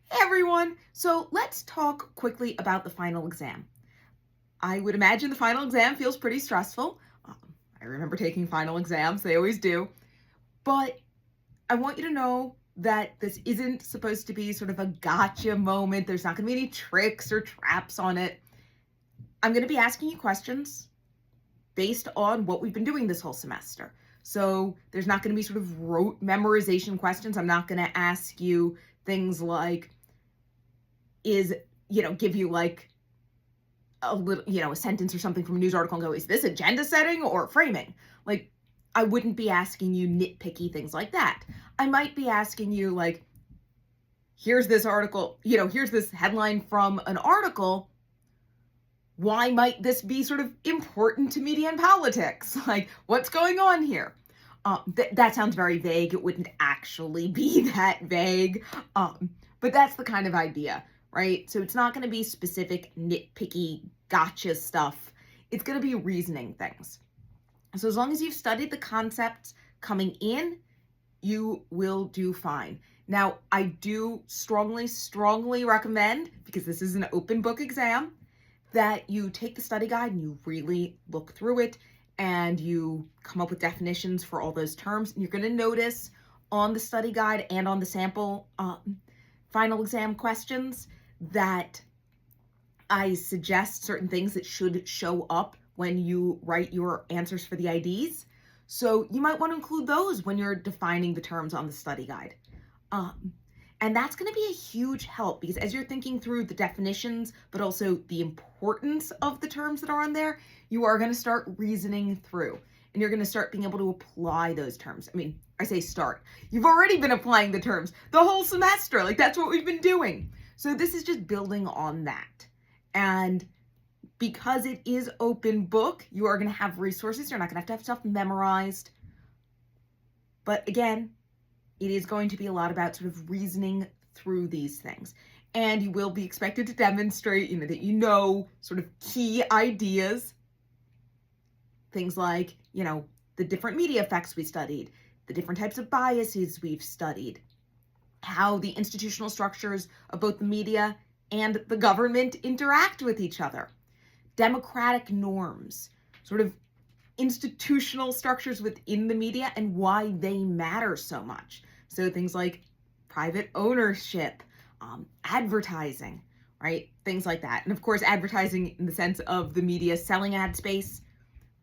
Hey everyone! So let's talk quickly about the final exam. I would imagine the final exam feels pretty stressful. I remember taking final exams, they always do. But I want you to know that this isn't supposed to be sort of a gotcha moment. There's not going to be any tricks or traps on it. I'm going to be asking you questions based on what we've been doing this whole semester. So there's not going to be sort of rote memorization questions. I'm not going to ask you things like, give you like a little, a sentence or something from a news article and go, is this agenda setting or framing? Like, I wouldn't be asking you nitpicky things like that. I might be asking you, like, here's this article, here's this headline from an article. Why might this be sort of important to media and politics? Like, what's going on here? That sounds very vague. It wouldn't actually be that vague. But that's the kind of idea, right? So it's not going to be specific, nitpicky, gotcha stuff. It's going to be reasoning things. So as long as you've studied the concepts coming in, you will do fine. Now, I do strongly recommend, because this is an open book exam, that you take the study guide and you really look through it and you come up with definitions for all those terms. And you're going to notice on the study guide and on the sample final exam questions that I suggest certain things that should show up when you write your answers for the IDs. So you might want to include those when you're defining the terms on the study guide. And that's going to be a huge help because as you're thinking through the definitions, but also the importance of the terms that are on there, you are going to start reasoning through and you're going to start being able to apply those terms. I mean, I say start. You've already been applying the terms the whole semester. Like, that's what we've been doing. So this is just building on that. And because it is open book, you are going to have resources. You're not going to have stuff memorized. But again, it is going to be a lot about sort of reasoning through these things. And you will be expected to demonstrate, that you know sort of key ideas. Things like, the different media effects we studied, the different types of biases we've studied, how the institutional structures of both the media and the government interact with each other, democratic norms, sort of institutional structures within the media and why they matter so much. So things like private ownership, advertising, right? Things like that. And of course, advertising in the sense of the media selling ad space,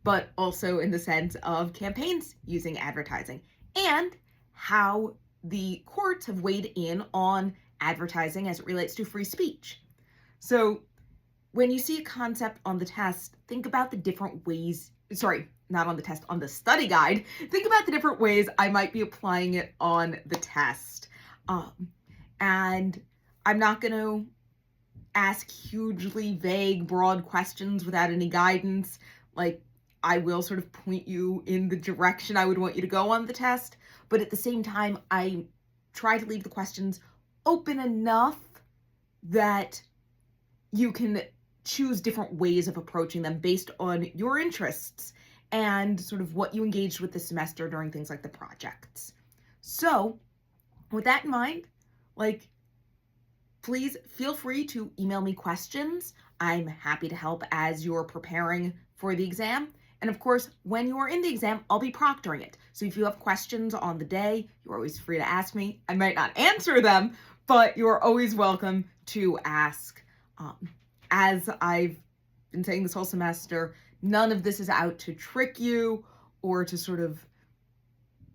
but also in the sense of campaigns using advertising and how the courts have weighed in on advertising as it relates to free speech. So when you see a concept on the test, think about the different ways, not on the test, on the study guide, think about the different ways I might be applying it on the test. And I'm not going to ask hugely vague, broad questions without any guidance. Like, I will sort of point you in the direction I would want you to go on the test. But at the same time, I try to leave the questions open enough that you can choose different ways of approaching them based on your interests and sort of what you engaged with this semester during things like the projects. So with that in mind, please feel free to email me questions. I'm happy to help as you're preparing for the exam. And of course, when you are in the exam, I'll be proctoring it. So if you have questions on the day, you're always free to ask me. I might not answer them, but you're always welcome to ask. As I've been saying this whole semester, none of this is out to trick you or to sort of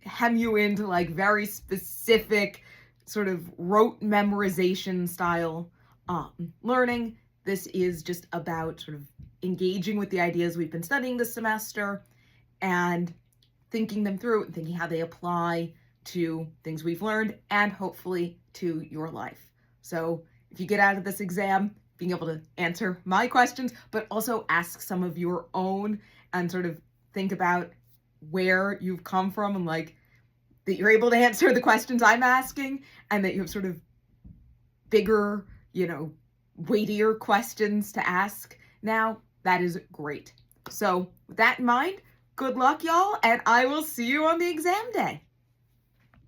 hem you into like very specific sort of rote memorization style learning. This is just about sort of engaging with the ideas we've been studying this semester and thinking them through and thinking how they apply to things we've learned and hopefully to your life. So if you get out of this exam being able to answer my questions, but also ask some of your own and sort of think about where you've come from and like that you're able to answer the questions I'm asking and that you have sort of bigger, weightier questions to ask now, that is great. So with that in mind, good luck, y'all, and I will see you on the exam day.